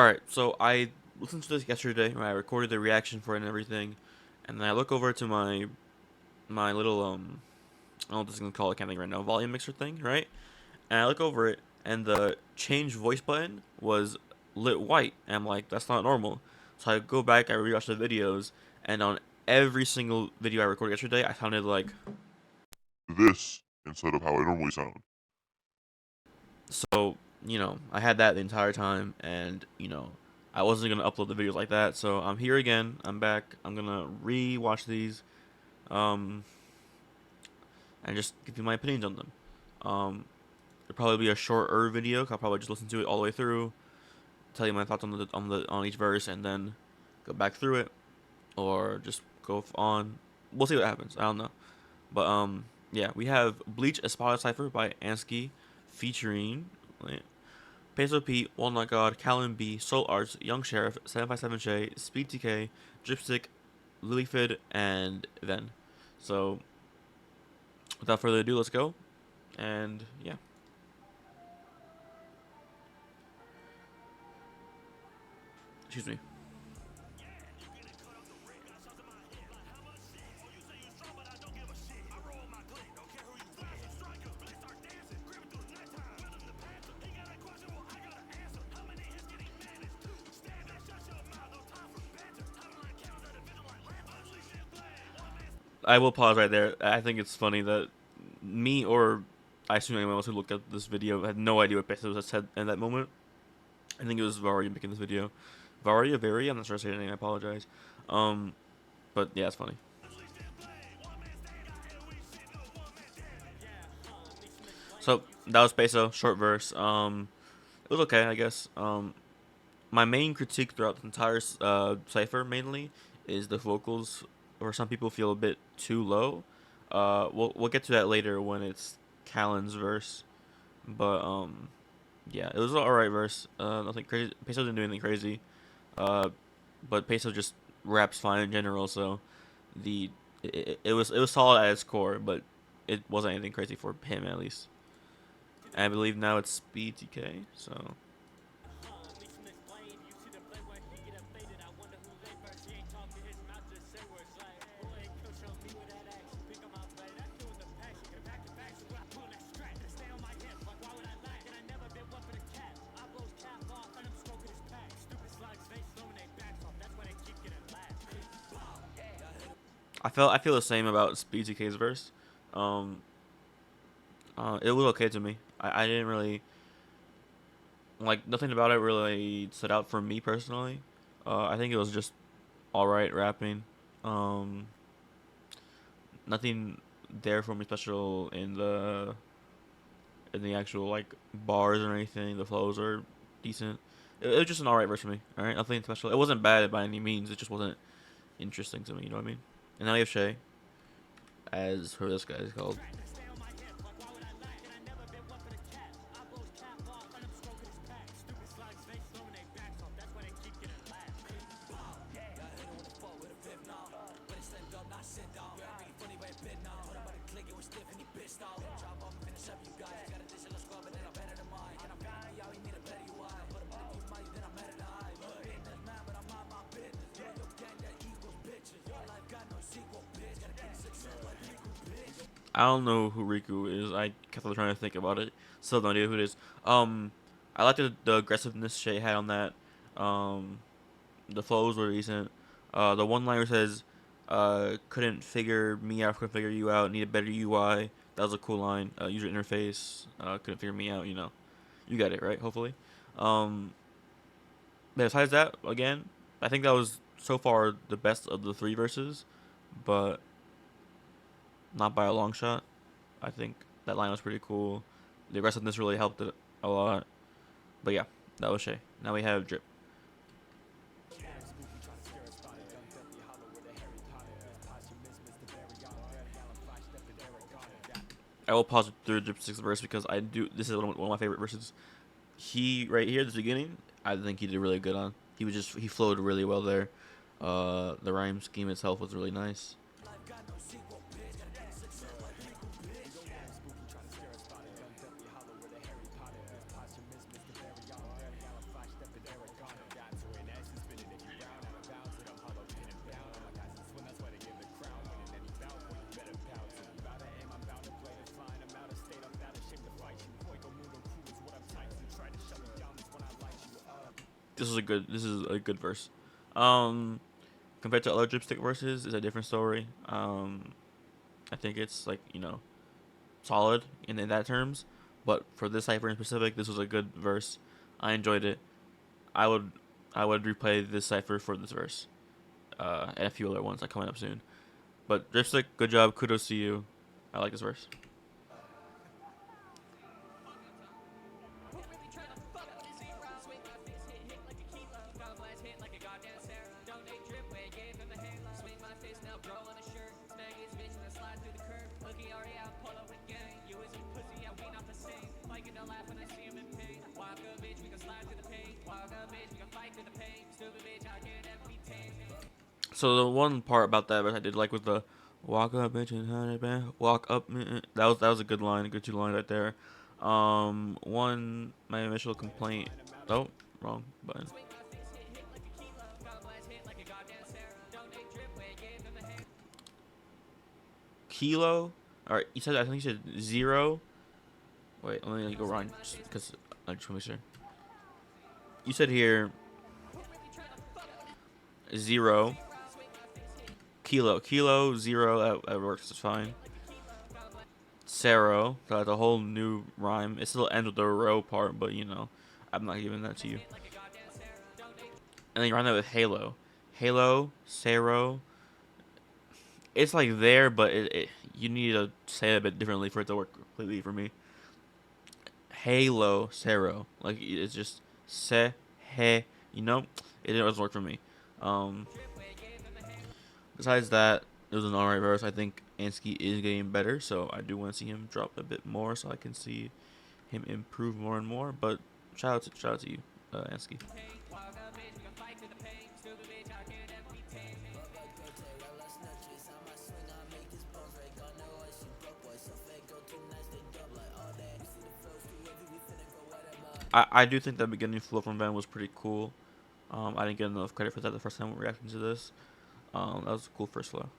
Alright, so I listened to this yesterday, when I recorded the reaction for it and everything, and then I look over to my little I don't know what this is gonna call it, I can't think right now, volume mixer thing, right? And I look over it, and the change voice button was lit white, and I'm like, that's not normal. So I go back, I rewatch the videos, and on every single video I recorded yesterday, I sounded like this instead of how I normally sound. so. I had that the entire time, and I wasn't gonna upload the videos like that. So I'm here again. I'm back. I'm gonna re-watch these, um, and just give you my opinions on them. It'll probably be a shorter video. 'Cause I'll probably just listen to it all the way through, tell you my thoughts on each verse, and then go back through it, or just go on. We'll see what happens. I don't know, but yeah, we have "Bleach Espada Cypher" by Anskee, featuring wait, Peso Pete, Walnutgod, Callon B, Soul Arts, Young Sheriff, 757 Shay, Speed TK, Dripstick, Lilyfid, and Ven. So without further ado, let's go. And yeah. Excuse me. I will pause right there. I think it's funny that me, or I assume anyone else who looked at this video, had no idea what Pesos said in that moment. I think it was Varia making this video. Varia? I'm not sure I said her name. I apologize. Um, but yeah, it's funny. So that was Peso, short verse. It was okay, I guess. My main critique throughout the entire cipher mainly is the vocals, or some people feel a bit too low. We'll get to that later when it's Callon's verse, but yeah, it was an alright verse. Nothing crazy. Peso didn't do anything crazy. Uh, but Peso just raps fine in general, so it was solid at its core, but it wasn't anything crazy for him at least. And I believe now it's BTK, so. I feel the same about Speed TK's verse. Um, it was okay to me. I didn't really like nothing about it really stood out for me personally. I think it was just all right rapping. Um, Nothing there for me special in the actual like bars or anything. The flows are decent. It was just an all right verse for me. All right, nothing special. It wasn't bad by any means. It just wasn't interesting to me. You know what I mean? And now we have Shay as who this guy is called. I don't know who Riku is. I kept on trying to think about it. Still no idea who it is. I like the aggressiveness Shay had on that. Um, the flows were decent. The one liner says, couldn't figure me out, couldn't figure you out, need a better UI. That was a cool line. User interface, couldn't figure me out, You got it, right? Hopefully. Um, but besides that, again, I think that was so far the best of the three verses, but not by a long shot. I think that line was pretty cool. The aggressiveness really helped it a lot. But yeah, that was Shay. Now we have Drip. I will pause through Drip 6 verse because I do. This is one of my favorite verses. He right here at the beginning, I think he did really good on. He flowed really well there. The rhyme scheme itself was really nice. This is a good verse. Um, Compared to other Dripstick verses, it's a different story. I think it's like solid in that terms, but for this cipher in specific, this was a good verse. I enjoyed it. I would I would replay this cipher for this verse, and a few other ones that coming up soon. But Dripstick, good job. Kudos to you. I like this verse. So the one part about that verse I did like was the walk up bitch and walk up. That was a good line, a good two lines right there. One my initial complaint. Oh, wrong button. Kilo. All right, you said I think you said zero. Wait, let me go wrong because I just want to make sure. You said here zero kilo zero. That works. It's fine. Sero. So that's a whole new rhyme. It still ends with the row part, but I'm not giving that to you. And then you rhyme that with Halo. Halo, Sero. It's like there, but you need to say it a bit differently for it to work completely for me. Halo, Sero. Like it's just se, he. You know, it doesn't work for me. Um, Besides that, it was an alright verse. I think Anskee is getting better, so I do want to see him drop a bit more, so I can see him improve more and more. But shout out to you, Anskee. I do think that beginning flow from Van was pretty cool. I didn't get enough credit for that the first time we reacting to this. That was a cool first flow.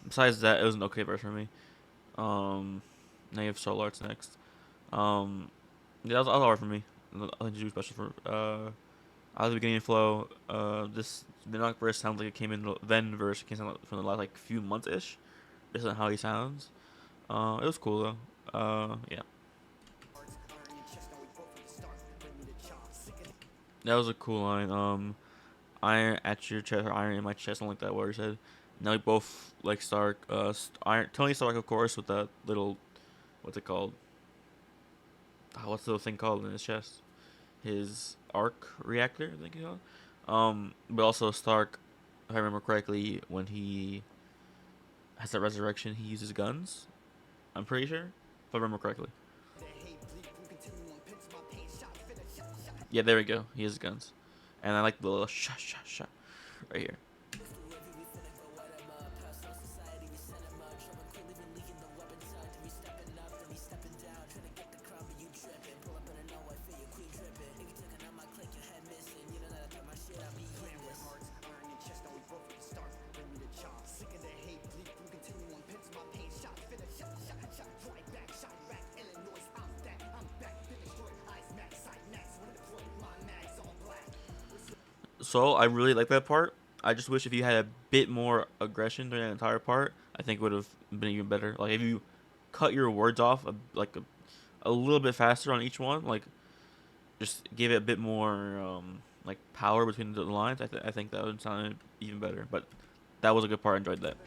Besides that, it was an okay verse for me. Now you have Soul Arts next. Um, yeah, that was alright for me. Nothing too special for out of the beginning flow. This the knock verse sounds like it came in the then verse came from the last like few months ish. This isn't how he sounds. It was cool though. Yeah, that was a cool line. Iron at your chest or iron in my chest, something like that. What he said. Now we both like Stark. Iron Tony Stark, of course, with that little what's it called? What's the little thing called in his chest? His arc reactor, I think it's called. But also Stark, if I remember correctly, when he has that resurrection, he uses guns. I'm pretty sure, if I remember correctly. Yeah, there we go. He uses guns, and I like the little shot right here. So I really like that part. I just wish if you had a bit more aggression during that entire part, I think it would have been even better. Like if you cut your words off a little bit faster on each one, like just give it a bit more like power between the lines. I think that would sound even better. But that was a good part. I enjoyed that.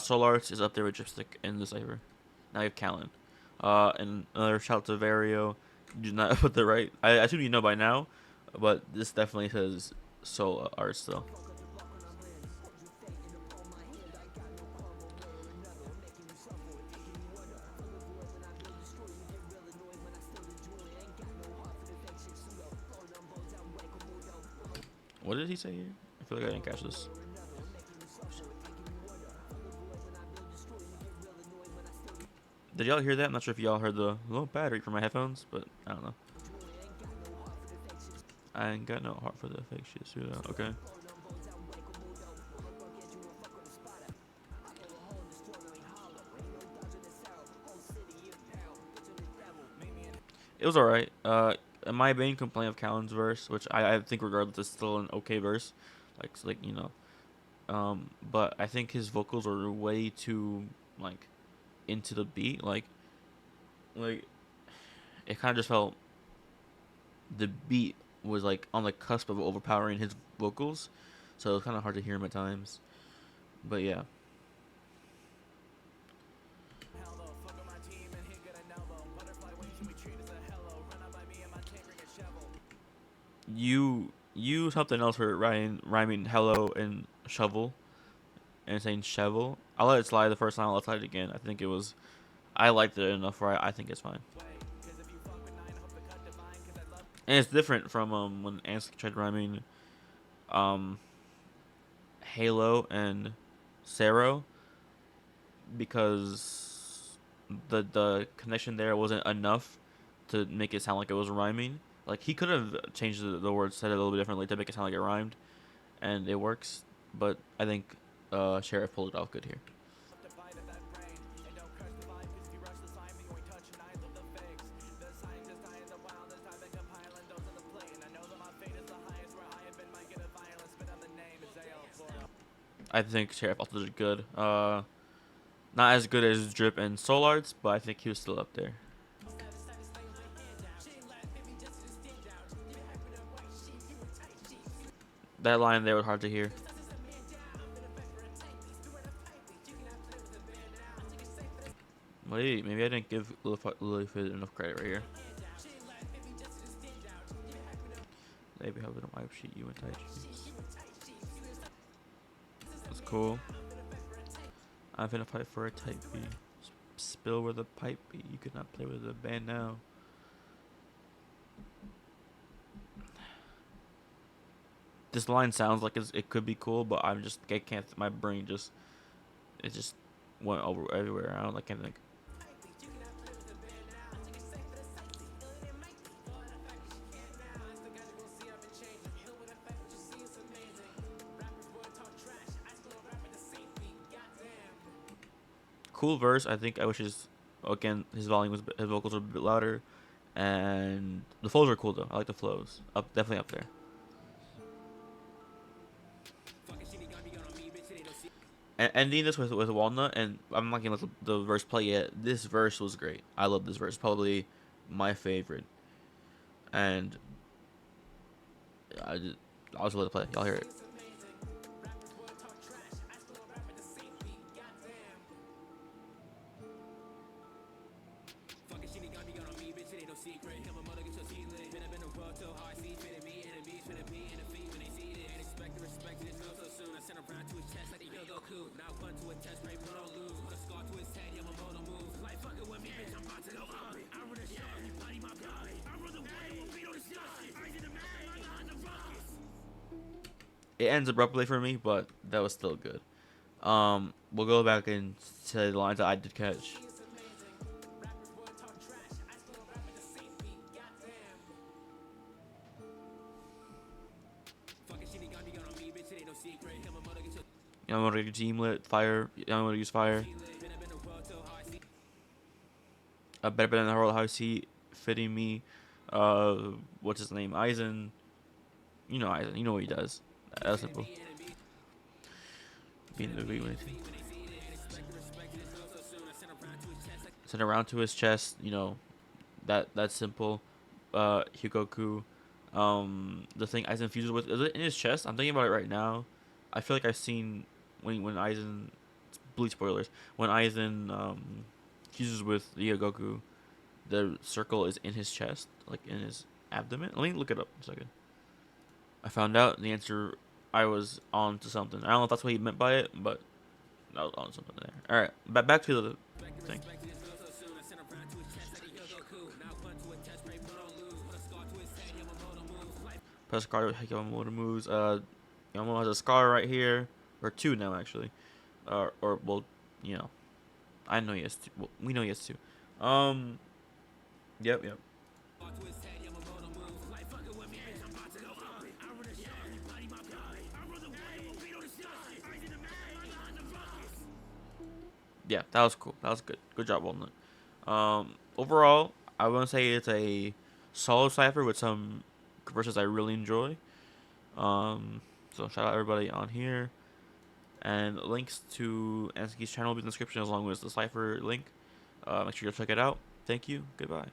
Soul Arts is up there with Gypstick in the cipher. Now you have Callon. And another shout out to Vario. You did not put the right. I assume you know by now, but this definitely says Soul Arts though. What did he say here? I feel like I didn't catch this. Did y'all hear that? I'm not sure if y'all heard the low battery from my headphones, but I don't know. I ain't got no heart for the fake shit. Okay. It was alright. My main complaint of Callon's verse, which I think regardless is still an okay verse, like you know, but I think his vocals are way too like into the beat, like it kind of just felt the beat was like on the cusp of overpowering his vocals, so it was kind of hard to hear him at times. But yeah, you use something else for rhyming hello and shovel and saying shovel. I let it slide the first time. I'll slide it again. I think it was. I liked it enough where I think it's fine. And it's different from when Anskee tried rhyming um Halo and Sero because the connection there wasn't enough to make it sound like it was rhyming. Like he could have changed the words, said it a little bit differently to make it sound like it rhymed, and it works. But I think Sheriff pulled it off good here. I think Sheriff also did good. Not as good as Drip and Solards, but I think he was still up there. That line there was hard to hear. Wait, maybe I didn't give Lilyfoot enough credit right here. Maybe have it on my sheet you and Tai That's cool. I'm finna fight for a type B. Spill where the pipe be. You could not play with the band now. This line sounds like it could be cool, but I can't. My brain it just went over everywhere. I can't think. Cool verse. I think I wish his vocals were a bit louder, and the flows are cool though. I like the flows. Definitely up there. And ending this with Walnut, and I'm not gonna let the verse play yet. This verse was great. I love this verse. Probably my favorite. And I'll just let it play. Y'all hear it. It ends abruptly for me, but that was still good. We'll go back and say the lines that I did catch. I'm gonna team lit fire. I'm gonna use fire. Better than the world. How is he fitting me? What's his name? Eisen. You know Eisen. You know what he does. That's simple. Being the big one. Send around to his chest. You know, that's simple. Hikoku. The thing Eisen fuses with, is it in his chest? I'm thinking about it right now. I feel like I've seen when Eisen, bleach spoilers, when Eisen fuses with Hikoku, the circle is in his chest, like in his abdomen. Let me look it up a second. I found out the answer. I was on to something. I don't know if that's what he meant by it, but I was on something there. All right, back to the thing. Press card with Yamamoto moves. Yamamoto has a scar right here, or two now actually, or well, you know, I know yes too. Well, we know yes too. Um. Yep. Yep. Yeah, that was cool. That was good. Good job, Walnut. Overall, I want to say it's a solid cipher with some verses I really enjoy. Um, so shout out everybody on here, and links to Anskee's channel will be in the description along with the cipher link. Make sure you check it out. Thank you. Goodbye.